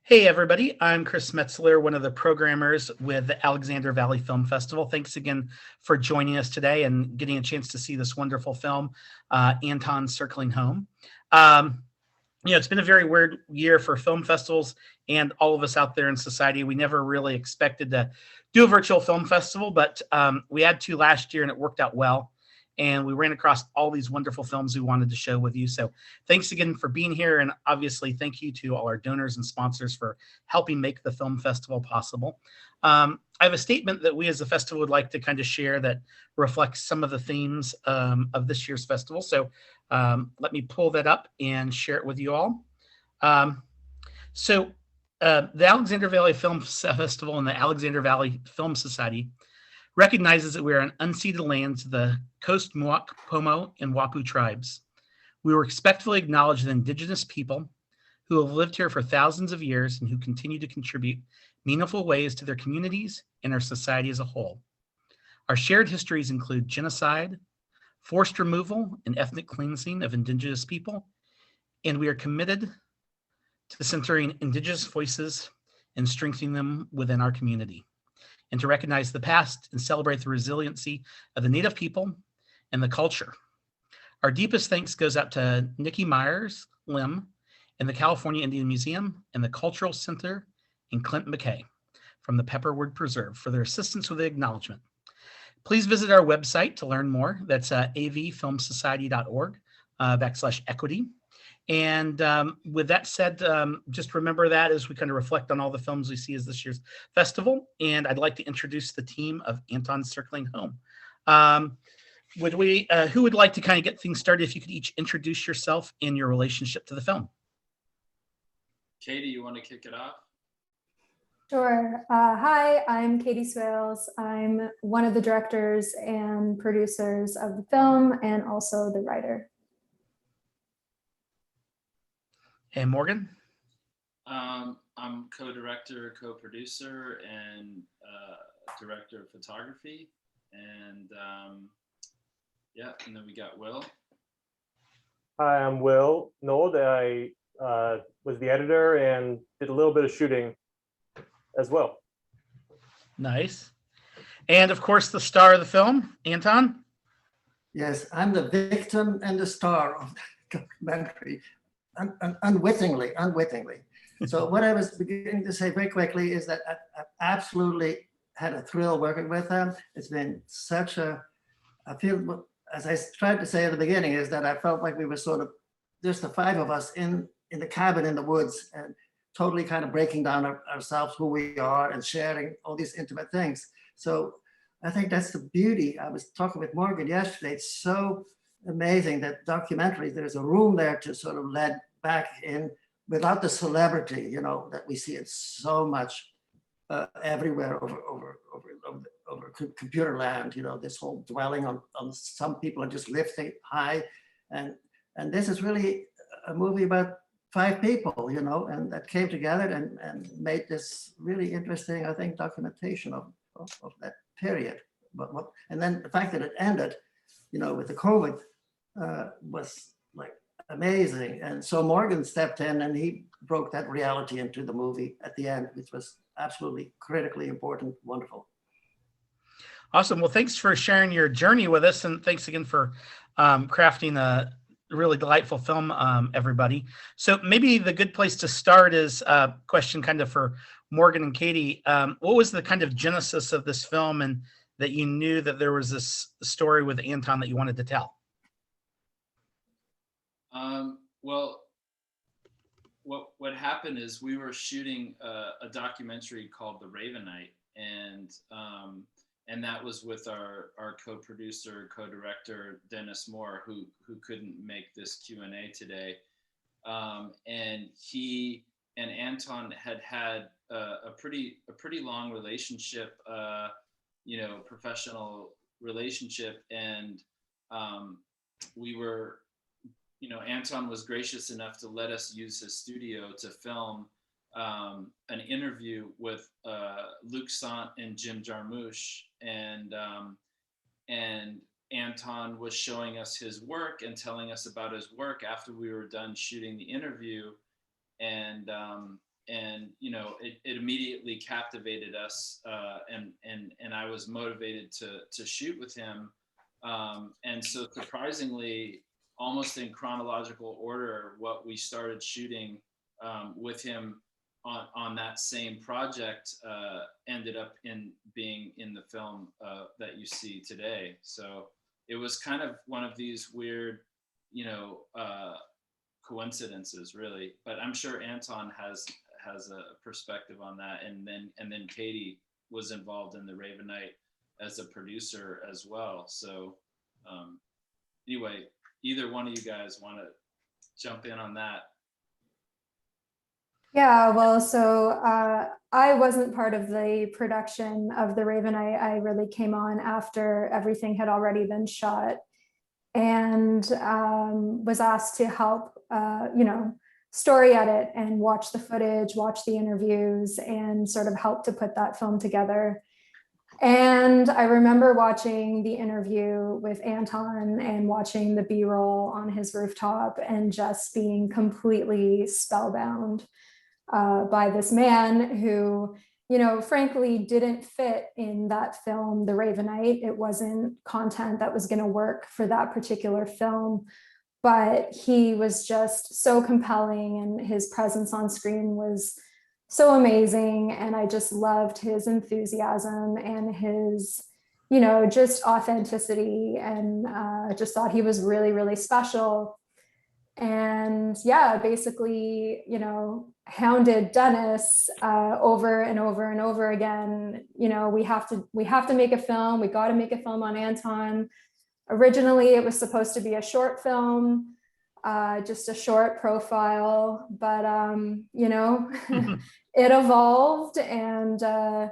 Hey everybody, I'm Chris Metzler, one of the programmers with the Alexander Valley Film Festival. Thanks again for joining us today and getting a chance to see this wonderful film, Anton Circling Home. It's been a very weird year for film festivals and all of us out there in society. We never really expected to do a virtual film festival, but we had two last year and it worked out well. And we ran across all these wonderful films we wanted to show with you. So thanks again for being here. And obviously, thank you to all our donors and sponsors for helping make the film festival possible. I have a statement that we as a festival would like to kind of share that reflects some of the themes of this year's festival. So let me pull that up and share it with you all. The Alexander Valley Film Festival and the Alexander Valley Film Society recognizes that we are on unceded lands of the Coast Mohawk, Pomo, and Wapu tribes. We respectfully acknowledge the indigenous people who have lived here for thousands of years and who continue to contribute meaningful ways to their communities and our society as a whole. Our shared histories include genocide, forced removal, and ethnic cleansing of indigenous people, and we are committed to centering indigenous voices and strengthening them within our community, and to recognize the past and celebrate the resiliency of the Native people and the culture. Our deepest thanks goes out to Nikki Myers Lim and the California Indian Museum and the Cultural Center and Clint McKay from the Pepperwood Preserve for their assistance with the acknowledgement. Please visit our website to learn more. That's avfilmsociety.org/equity. And with that said, just remember that as we kind of reflect on all the films we see as this year's festival. And I'd like to introduce the team of Anton Circling Home. Who would like to kind of get things started? If you could each introduce yourself and your relationship to the film. Katy, you want to kick it off? Sure. Hi, I'm Katy Swailes. I'm one of the directors and producers of the film and also the writer. And Morgan? I'm co-director, co-producer, and director of photography. And and then we got Will. Hi, I'm Will Nold. I was the editor and did a little bit of shooting as well. Nice. And of course, the star of the film, Anton? Yes, I'm the victim and the star of the documentary. Unwittingly. So what I was beginning to say very quickly is that I absolutely had a thrill working with them. It's been such I feel, as I tried to say at the beginning, is that I felt like we were sort of just the five of us in the cabin in the woods and totally kind of breaking down ourselves, who we are, and sharing all these intimate things. So I think that's the beauty. I was talking with Morgan yesterday. It's so amazing that documentaries, there's a room there to sort of let back in without the celebrity, that we see it so much everywhere over computer land, this whole dwelling on some people are just lifting high. And this is really a movie about five people, and that came together and made this really interesting, I think, documentation of that period. And then the fact that it ended, with the COVID was like amazing. And so Morgan stepped in and he broke that reality into the movie at the end, which was absolutely critically important, wonderful. Awesome. Well, thanks for sharing your journey with us. And thanks again for crafting a really delightful film, everybody. So maybe the good place to start is a question kind of for Morgan and Katy. What was the kind of genesis of this film and that you knew that there was this story with Anton that you wanted to tell? Well, what happened is we were shooting a documentary called The Ravenite, and that was with our co-producer, co-director Dennis Morh, who couldn't make this Q&A today, and he and Anton had a pretty long relationship, professional relationship, and we were. Anton was gracious enough to let us use his studio to film an interview with Luc Sant and Jim Jarmusch, and Anton was showing us his work and telling us about his work after we were done shooting the interview, and you know, it immediately captivated us, and I was motivated to shoot with him. And so surprisingly, almost in chronological order, what we started shooting with him on that same project ended up being in the film that you see today. So it was kind of one of these weird, you know, coincidences, really. But I'm sure Anton has a perspective on that, and then Katy was involved in the Raven Knight as a producer as well. So anyway, either one of you guys want to jump in on that? Yeah, well, so I wasn't part of the production of the Raven. I really came on after everything had already been shot, and was asked to help, you know, story edit and watch the footage, watch the interviews, and sort of help to put that film together. And I remember watching the interview with Anton and watching the B-roll on his rooftop and just being completely spellbound by this man who, you know, frankly didn't fit in that film, The Raven Knight. It wasn't content that was going to work for that particular film, but he was just so compelling, and his presence on screen was so amazing. And I just loved his enthusiasm and his, you know, just authenticity, and just thought he was really, really special. And yeah, basically, you know, hounded Dennis over and over and over again. You know, we have to make a film. We got to make a film on Anton. Originally, it was supposed to be a short film, just a short profile, but you know, it evolved, and a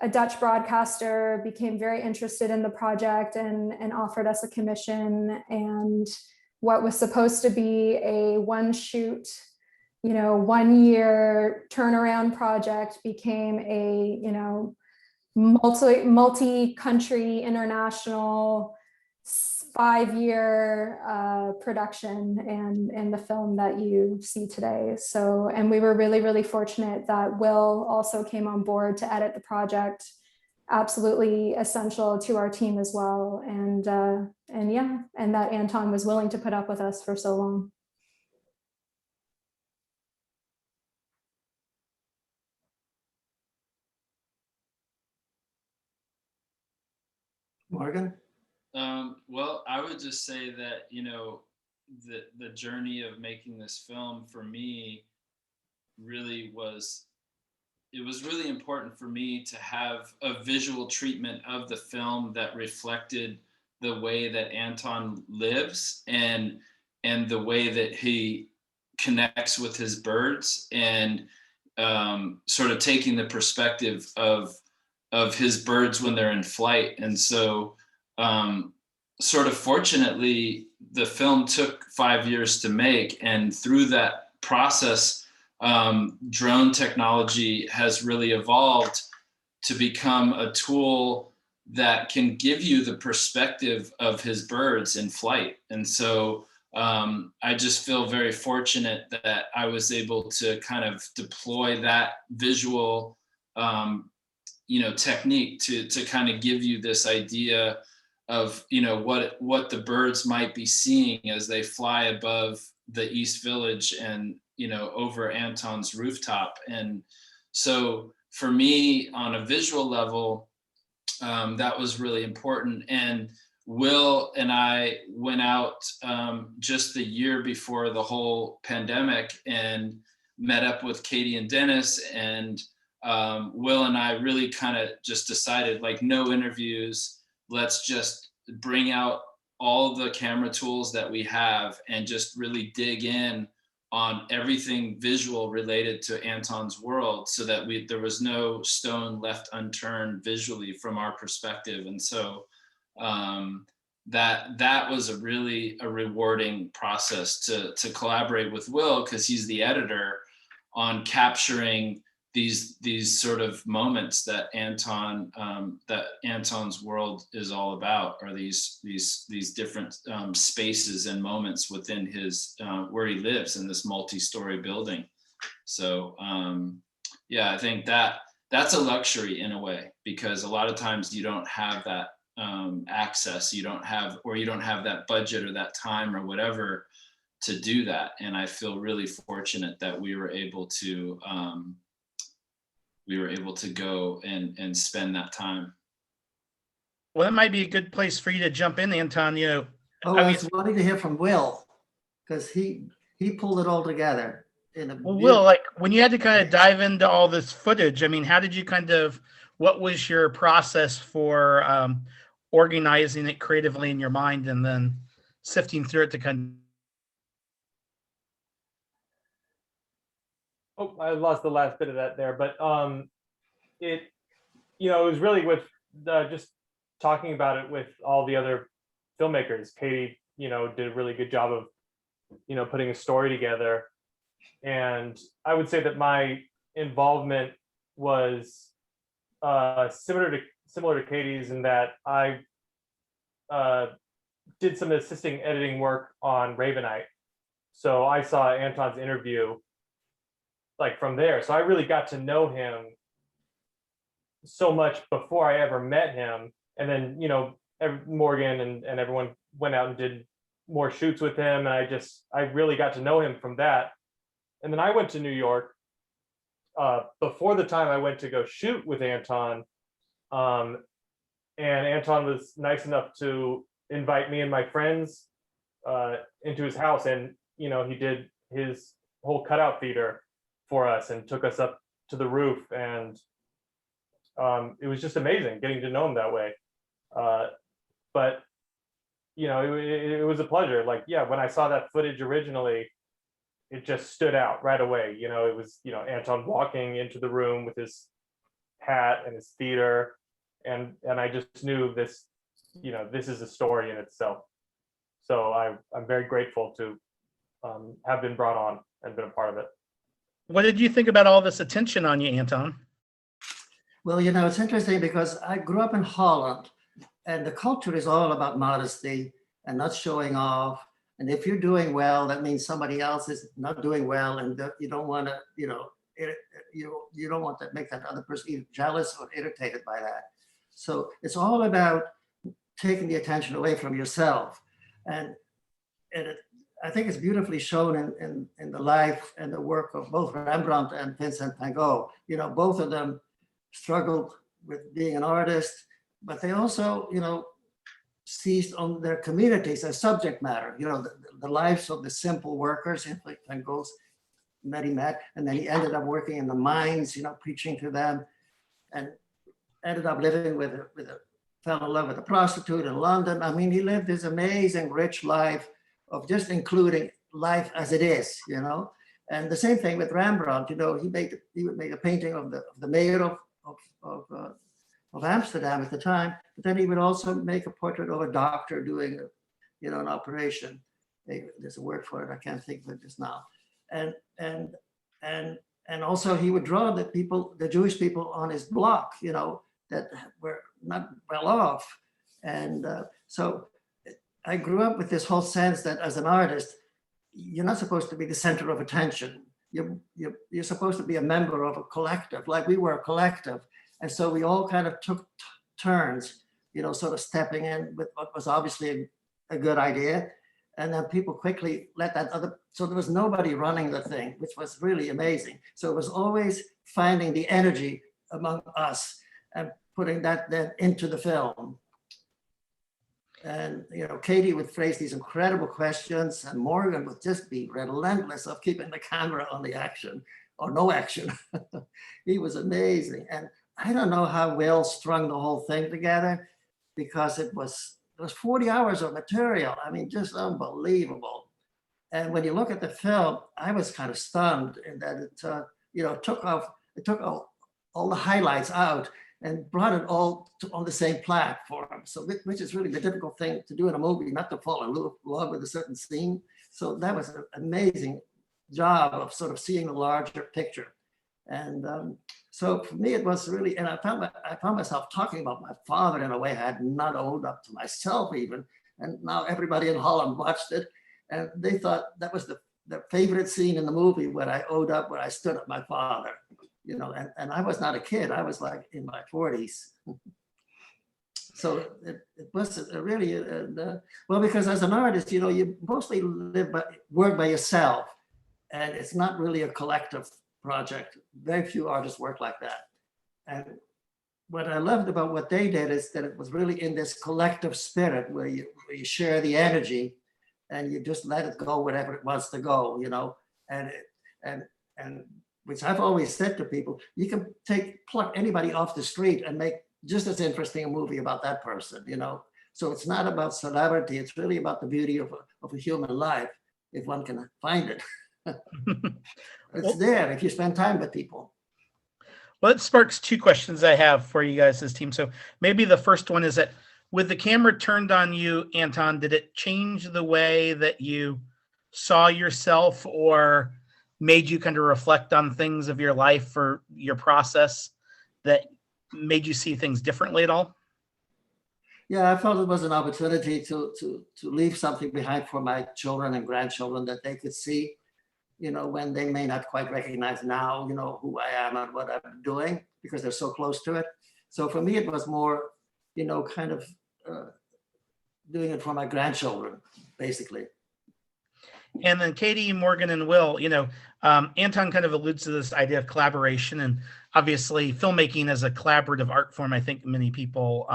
Dutch broadcaster became very interested in the project and offered us a commission. And what was supposed to be a one shoot, you know, 1 year turnaround project became a, you know, multi-country international 5-year production, and the film that you see today. So, and we were really, really fortunate that Will also came on board to edit the project, absolutely essential to our team as well. And yeah, and that Anton was willing to put up with us for so long. Morgan? Well, I would just say that, you know, the journey of making this film for me really was, it was really important for me to have a visual treatment of the film that reflected the way that Anton lives, and the way that he connects with his birds, and sort of taking the perspective of his birds when they're in flight. And so sort of fortunately, the film took 5 years to make, and through that process, drone technology has really evolved to become a tool that can give you the perspective of his birds in flight. And so I just feel very fortunate that I was able to kind of deploy that visual you know, technique to kind of give you this idea of, you know, what the birds might be seeing as they fly above the East Village and, you know, over Anton's rooftop. And so for me, on a visual level, that was really important. And Will and I went out just the year before the whole pandemic and met up with Katy and Dennis, and Will and I really kind of just decided, like, no interviews, let's just bring out all the camera tools that we have and just really dig in on everything visual related to Anton's world, so that there was no stone left unturned visually from our perspective. And so that was a really rewarding process to collaborate with Will, because he's the editor, on capturing these sort of moments that Anton's world is all about, or these different spaces and moments within his where he lives in this multi-story building. So yeah, I think that's a luxury in a way, because a lot of times you don't have that access, you don't have that budget or that time or whatever to do that. And I feel really fortunate that we were able to go and spend that time. Well, that might be a good place for you to jump in, Anton. You know, Oh, I was wanting to hear from Will, because he pulled it all together in a well, Will, like when you had to kind of dive into all this footage, I mean, how did you what was your process for organizing it creatively in your mind and then sifting through it to kind Oh, I lost the last bit of that there, but it was really with just talking about it with all the other filmmakers. Katy, did a really good job of, putting a story together. And I would say that my involvement was similar to Katy's, in that I did some assisting editing work on Ravenite. So I saw Anton's interview like from there. So I really got to know him so much before I ever met him. And then, Morgan and everyone went out and did more shoots with him. And I really got to know him from that. And then I went to New York before the time I went to go shoot with Anton. And Anton was nice enough to invite me and my friends into his house. And, he did his whole cutout theater for us and took us up to the roof. And it was just amazing getting to know him that way. But, it was a pleasure. Like, yeah, when I saw that footage originally, it just stood out right away. It was, Anton walking into the room with his hat and his theater. And I just knew this, this is a story in itself. So I'm very grateful to have been brought on and been a part of it. What did you think about all this attention on you, Anton? Well, it's interesting because I grew up in Holland, and the culture is all about modesty and not showing off. And if you're doing well, that means somebody else is not doing well, and you don't want to, you don't want to make that other person either jealous or irritated by that. So it's all about taking the attention away from yourself, and I think it's beautifully shown in the life and the work of both Rembrandt and Vincent van Gogh. Both of them struggled with being an artist, but they also, seized on their communities as subject matter. The lives of the simple workers. Like Van Gogh's met, and then he ended up working in the mines, preaching to them, and ended up living fell in love with a prostitute in London. I mean, he lived this amazing, rich life of just including life as it is, And the same thing with Rembrandt. He would make a painting of the mayor of Amsterdam at the time, but then he would also make a portrait of a doctor doing an operation. There's a word for it, I can't think of it just now. And also he would draw the Jewish people on his block, that were not well off. And so I grew up with this whole sense that as an artist, you're not supposed to be the center of attention. You're supposed to be a member of a collective, like we were a collective. And so we all kind of took turns, sort of stepping in with what was obviously a good idea. And then people quickly let so there was nobody running the thing, which was really amazing. So it was always finding the energy among us and putting that then into the film. And, Katy would phrase these incredible questions, and Morgan would just be relentless of keeping the camera on the action or no action. He was amazing. And I don't know how Will strung the whole thing together, because it was 40 hours of material. I mean, just unbelievable. And when you look at the film, I was kind of stunned in that it took all the highlights out and brought it all on the same platform. So, which is really the difficult thing to do in a movie, not to fall in love with a certain scene. So that was an amazing job of sort of seeing the larger picture. And so for me, it was really, and I found myself talking about my father in a way I had not owned up to myself even. And now everybody in Holland watched it, and they thought that was the the favorite scene in the movie when I where I stood up my father, you know, and I was not a kid. I was like in my 40s. So it was really, well, because as an artist, you know, you mostly work by yourself, and it's not really a collective project. Very few artists work like that. And what I loved about what they did is that it was really in this collective spirit where you share the energy and you just let it go wherever it wants to go, you know, and which I've always said to people, you can pluck anybody off the street and make just as interesting a movie about that person, you know. So it's not about celebrity, it's really about the beauty of a human life, if one can find it. It's there if you spend time with people. Well, it sparks two questions I have for you guys as team. So maybe the first one is that with the camera turned on you, Anton, did it change the way that you saw yourself or made you kind of reflect on things of your life or your process that made you see things differently at all? Yeah, I felt it was an opportunity to leave something behind for my children and grandchildren that they could see, you know, when they may not quite recognize now, you know, who I am and what I'm doing because they're so close to it. So for me, it was more, you know, kind of doing it for my grandchildren, basically. And then Katy, Morgan, and Will, you know, Anton kind of alludes to this idea of collaboration, and obviously filmmaking as a collaborative art form. I think many people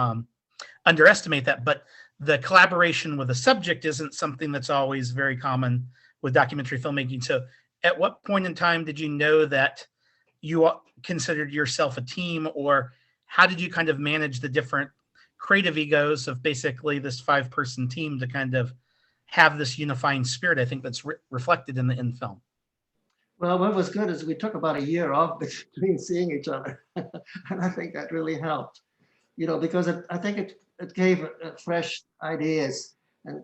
underestimate that, but the collaboration with a subject isn't something that's always very common with documentary filmmaking. So at what point in time did you know that you considered yourself a team, or how did you kind of manage the different creative egos of basically this 5-person team to kind of have this unifying spirit? I think that's reflected in the film. Well, what was good is we took about a year off between seeing each other. And I think that really helped, you know, because I think it gave fresh ideas and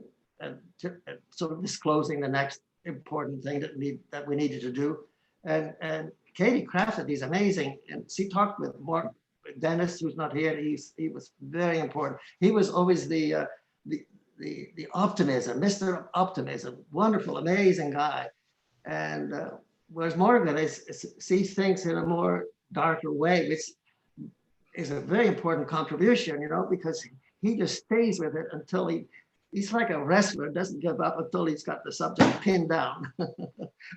sort of disclosing the next important thing that we needed to do. And Katy crafted these amazing, and she talked with Dennis, who's not here. He was very important. He was always the optimism, Mr. Optimism, wonderful, amazing guy. And whereas Morgan sees things in a more darker way, which is a very important contribution, you know, because he just stays with it until he's like a wrestler, doesn't give up until he's got the subject pinned down,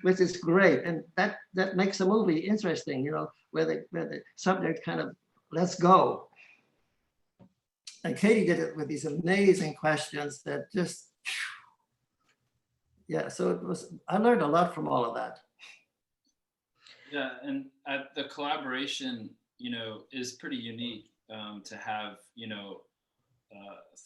which is great. And that makes a movie interesting, you know, where the subject kind of lets go. And Katy did it with these amazing questions that just, yeah, so I learned a lot from all of that. Yeah, and the collaboration, you know, is pretty unique to have, you know,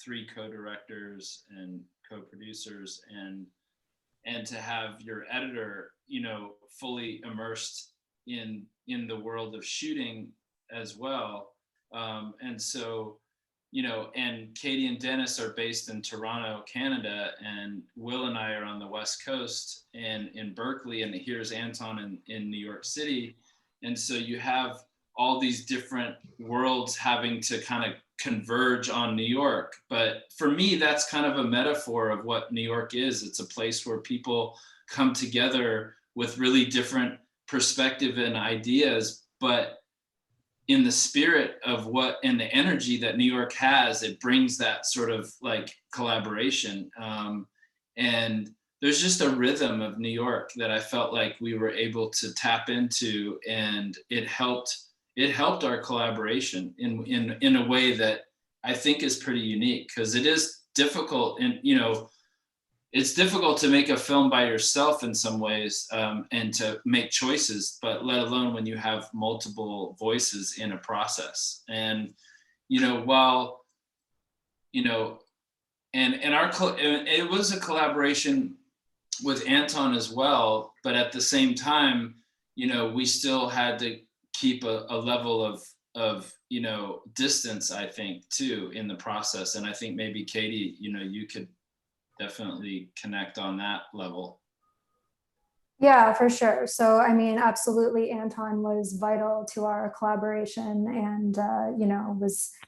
3 co-directors and co-producers and to have your editor, you know, fully immersed in the world of shooting as well. And so, you know, and Katy and Dennis are based in Toronto, Canada, and Will and I are on the West Coast and in Berkeley, and here's Anton in New York City. And so you have all these different worlds having to kind of converge on New York. But for me, that's kind of a metaphor of what New York is. It's a place where people come together with really different perspective and ideas, but in the spirit of and the energy that New York has, it brings that sort of like collaboration. And there's just a rhythm of New York that I felt like we were able to tap into, and it helped our collaboration in a way that I think is pretty unique, because it is difficult, and you know, it's difficult to make a film by yourself in some ways, and to make choices, but let alone when you have multiple voices in a process. And you know, while you know, and it was a collaboration with Anton as well, but at the same time, you know, we still had to keep a level of you know, distance, I think, too, in the process. And I think maybe Katy, you know, you could definitely connect on that level. Yeah, for sure. So, I mean, absolutely, Anton was vital to our collaboration, and you know,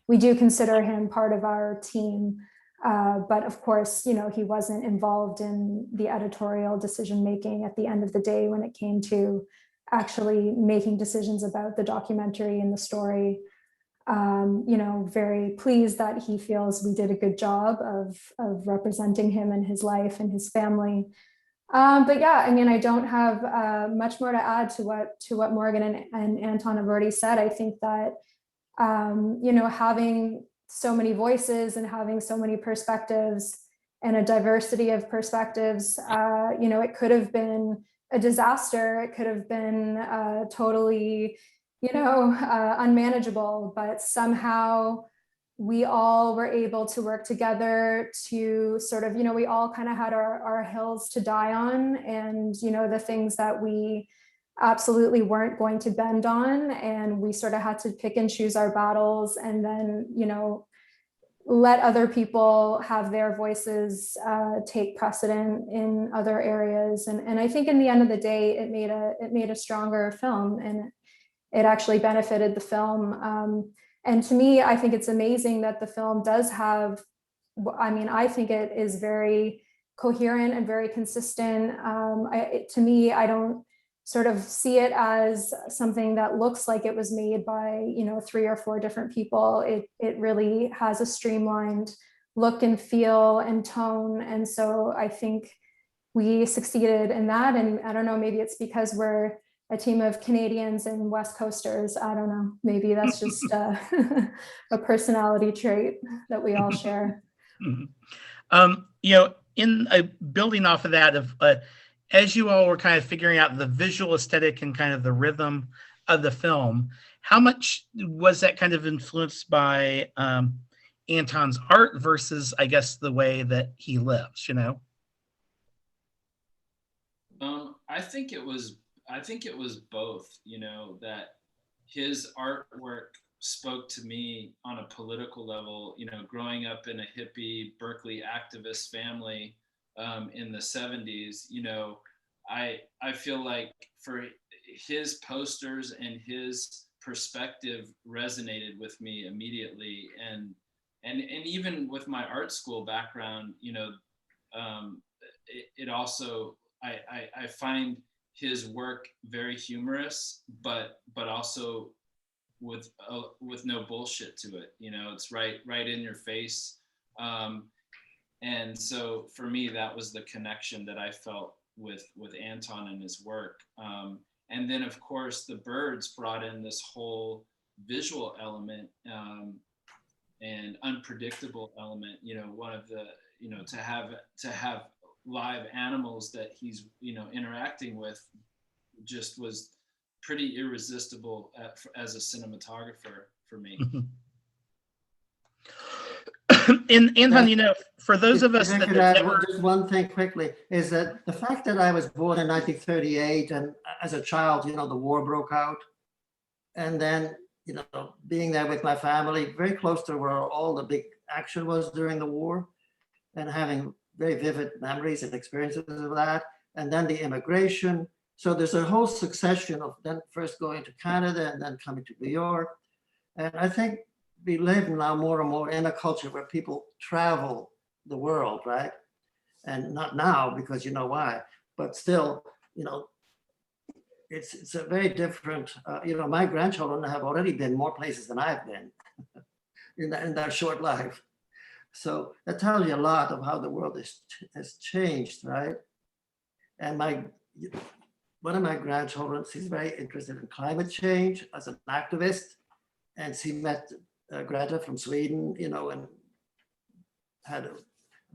we do consider him part of our team. But of course, you know, he wasn't involved in the editorial decision making at the end of the day when it came to actually making decisions about the documentary and the story. You know, very pleased that he feels we did a good job of representing him and his life and his family. But yeah, I mean, I don't have much more to add to what Morgan and Anton have already said. I think that, you know, having so many voices and having so many perspectives and a diversity of perspectives, you know, it could have been a disaster. It could have been totally, you know, unmanageable, but somehow we all were able to work together to sort of, you know, we all kind of had our hills to die on, and, you know, the things that we absolutely weren't going to bend on, and we sort of had to pick and choose our battles, and then, you know, let other people have their voices take precedent in other areas. And I think in the end of the day, it made a stronger film, and it actually benefited the film. And to me, I think it's amazing that the film does have, I mean, I think it is very coherent and very consistent. To me, I don't sort of see it as something that looks like it was made by, you know, 3 or 4 different people. It really has a streamlined look and feel and tone. And so I think we succeeded in that. And I don't know, maybe it's because we're a team of Canadians and West Coasters. I don't know, maybe that's just a personality trait that we all share. You know, in building off of that, as you all were kind of figuring out the visual aesthetic and kind of the rhythm of the film, how much was that kind of influenced by Anton's art versus, I guess, the way that he lives, you know? I think it was both, you know, that his artwork spoke to me on a political level, you know, growing up in a hippie Berkeley activist family in the 70s, you know, I feel like for his posters and his perspective resonated with me immediately. And even with my art school background, you know, it also, I find his work very humorous, but also with no bullshit to it. You know, it's right in your face. And so for me, that was the connection that I felt with Anton and his work. And then of course the birds brought in this whole visual element and unpredictable element. You know, one of the, you know, to have live animals that he's, you know, interacting with just was pretty irresistible as a cinematographer for me. And Anton, you know, for those of us that never... Just one thing quickly is that the fact that I was born in 1938 and as a child, you know, the war broke out, and then, you know, being there with my family, very close to where all the big action was during the war, and having very vivid memories and experiences of that, and then the immigration. So there's a whole succession of then first going to Canada and then coming to New York. And I think we live now more and more in a culture where people travel the world, right? And not now, because you know why, but still, you know, it's a very different, you know, my grandchildren have already been more places than I've been in that short life. So that tells you a lot of how the world has changed, right? And one of my grandchildren, she's very interested in climate change as an activist, and she met Greta from Sweden, you know, and had a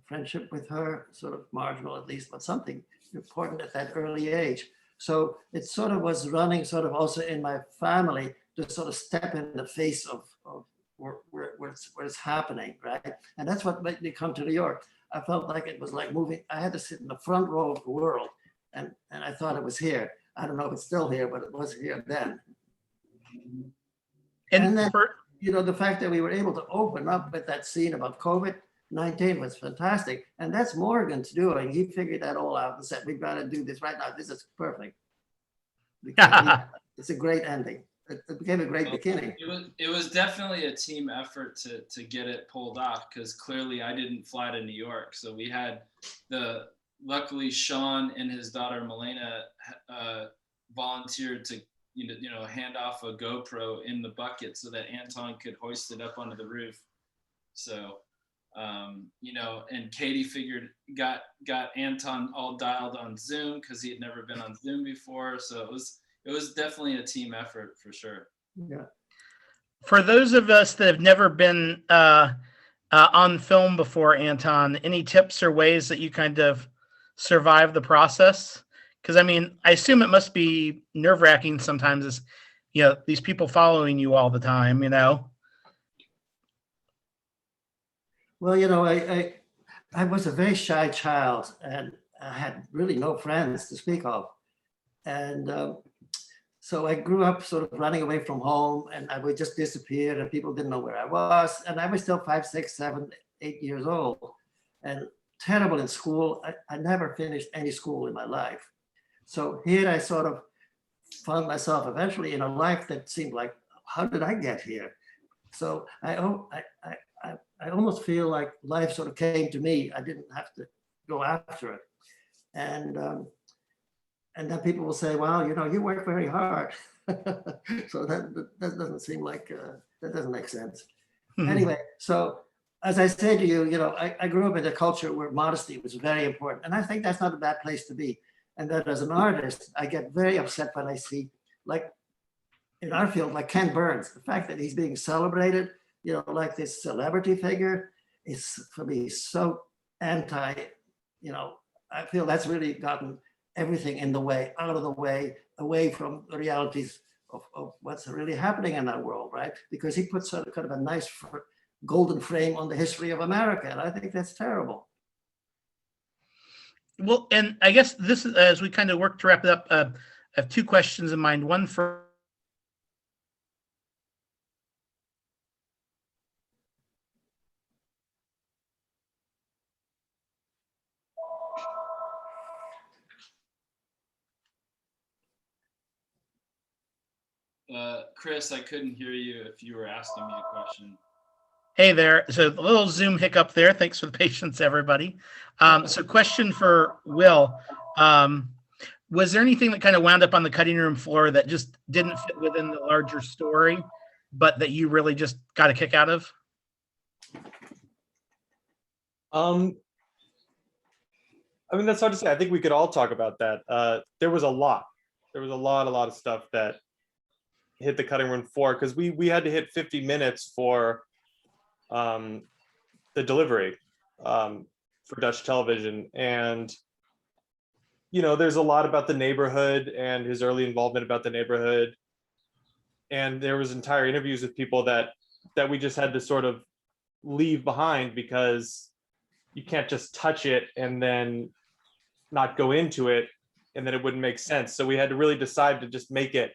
friendship with her, sort of marginal at least, but something important at that early age. So it sort of was running sort of also in my family to sort of step in the face of where it's happening, right? And that's what made me come to New York. I felt like it was like moving. I had to sit in the front row of the world, and I thought it was here. I don't know if it's still here, but it was here then. And then, you know, the fact that we were able to open up with that scene about COVID-19 was fantastic. And that's Morgan's doing. He figured that all out and said, we've got to do this right now. This is perfect. It's a great ending. it became a great beginning. It was definitely a team effort to get it pulled off, because clearly I didn't fly to New York. So we had luckily Sean and his daughter Milena volunteered to hand off a GoPro in the bucket so that Anton could hoist it up onto the roof. So and Katy got Anton all dialed on Zoom because he had never been on Zoom before. So it was definitely a team effort for sure. Yeah. For those of us that have never been on film before, Anton, any tips or ways that you kind of survive the process? Because I mean, I assume it must be nerve-wracking sometimes, as these people following you all the time, Well, I was a very shy child, and I had really no friends to speak of. And so I grew up sort of running away from home, and I would just disappear, and people didn't know where I was. And I was still 5, 6, 7, 8 years old, and terrible in school. I never finished any school in my life. So here I sort of found myself eventually in a life that seemed like, how did I get here? So I almost feel like life sort of came to me. I didn't have to go after it. And then people will say, well, you work very hard. So that doesn't seem like, that doesn't make sense. Mm-hmm. Anyway, so as I said to you, I grew up in a culture where modesty was very important. And I think that's not a bad place to be. And that as an artist, I get very upset when I see, like in our field, like Ken Burns, the fact that he's being celebrated, like this celebrity figure is for me so anti, I feel that's really gotten everything in the way, out of the way, away from the realities of what's really happening in that world, right? Because he puts sort of kind of a nice golden frame on the history of America. And I think that's terrible. Well, and I guess this is, as we kind of work to wrap it up, I have two questions in mind. One for Chris, I couldn't hear you if you were asking me a question. Hey there. So a little Zoom hiccup there. Thanks for the patience, everybody. So question for Will. Was there anything that kind of wound up on the cutting room floor that just didn't fit within the larger story, but that you really just got a kick out of? I mean, that's hard to say. I think we could all talk about that. There was a lot. There was a lot of stuff that hit the cutting room floor, because we had to hit 50 minutes for the delivery for Dutch television. And there's a lot about the neighborhood and his early involvement about the neighborhood. And there was entire interviews with people that we just had to sort of leave behind, because you can't just touch it and then not go into it, and then it wouldn't make sense. So we had to really decide to just make it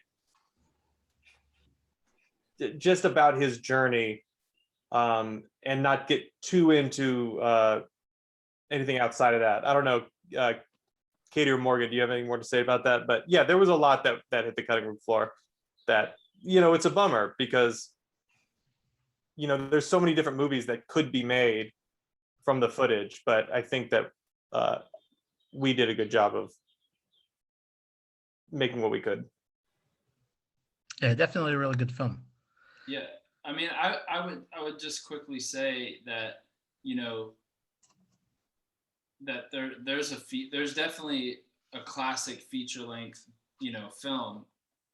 just about his journey, and not get too into anything outside of that. I don't know, Katy or Morgan, do you have anything more to say about that? But yeah, there was a lot that hit the cutting room floor that, it's a bummer, because, there's so many different movies that could be made from the footage, but I think that we did a good job of making what we could. Yeah, definitely a really good film. Yeah, I mean, I would just quickly say that, that there's definitely a classic feature length, film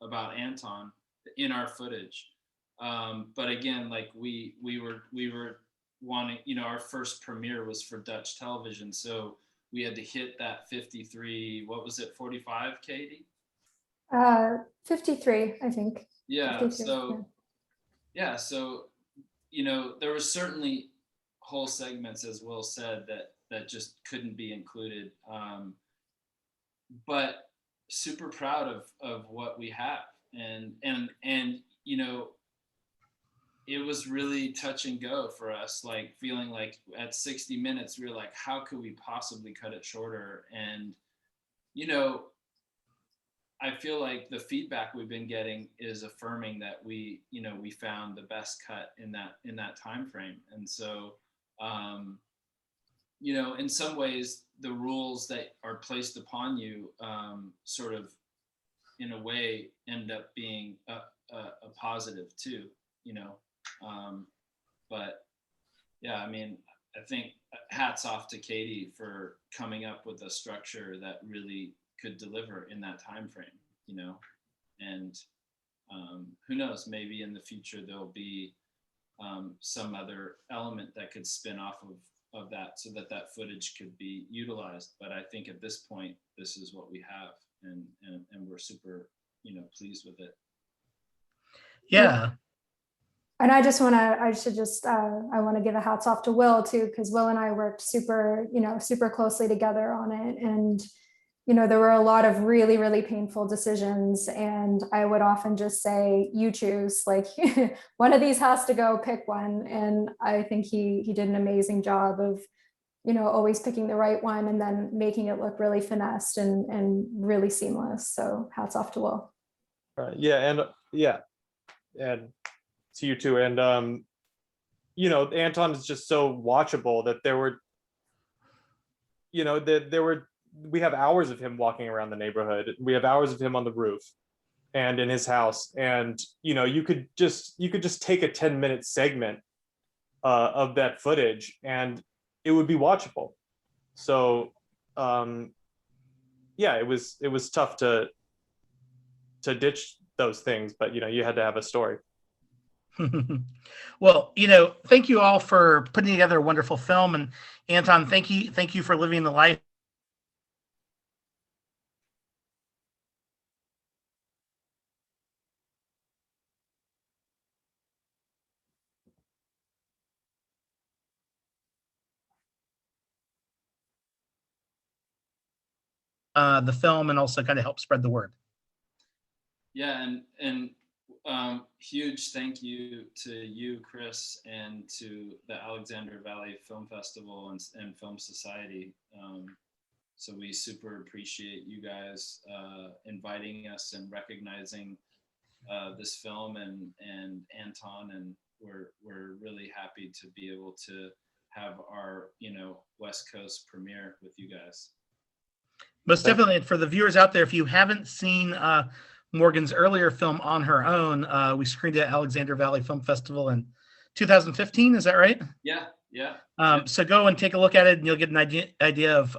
about Anton in our footage. But again, like we were wanting, our first premiere was for Dutch television, so we had to hit that 53. What was it, 45, Katy? 53, I think. Yeah. 53, so yeah. So there was certainly whole segments, as Will said, that just couldn't be included. But super proud of what we have, and it was really touch and go for us, like feeling like at 60 minutes, we were like, how could we possibly cut it shorter? And, I feel like the feedback we've been getting is affirming that we found the best cut in that time frame. And so, in some ways, the rules that are placed upon you sort of, in a way, end up being a positive too, but yeah, I mean, I think hats off to Katy for coming up with a structure that really could deliver in that time frame, and who knows, maybe in the future there'll be some other element that could spin off of that, so that footage could be utilized. But I think at this point, this is what we have, and we're super pleased with it. Yeah. And I want to give a hats off to Will too, because Will and I worked super closely together on it. And, there were a lot of really, really painful decisions. And I would often just say, you choose, like, one of these has to go, pick one. And I think he did an amazing job of, always picking the right one and then making it look really finessed and really seamless. So hats off to Will. And to you too. And Anton is just so watchable that we have hours of him walking around the neighborhood. We have hours of him on the roof and in his house. And you could just take a 10-minute segment of that footage and it would be watchable. So it was tough to ditch those things, but you had to have a story. Well, thank you all for putting together a wonderful film. And Anton, thank you for living the life. The film, and also kind of help spread the word. Yeah, and huge thank you to you, Chris, and to the Alexander Valley Film Festival and Film Society. So we super appreciate you guys inviting us and recognizing this film and Anton, and we're really happy to be able to have our West Coast premiere with you guys. Most definitely. And for the viewers out there, if you haven't seen Morgan's earlier film On Her Own, we screened it at Alexander Valley Film Festival in 2015. Is that right? Yeah. So go and take a look at it, and you'll get an idea of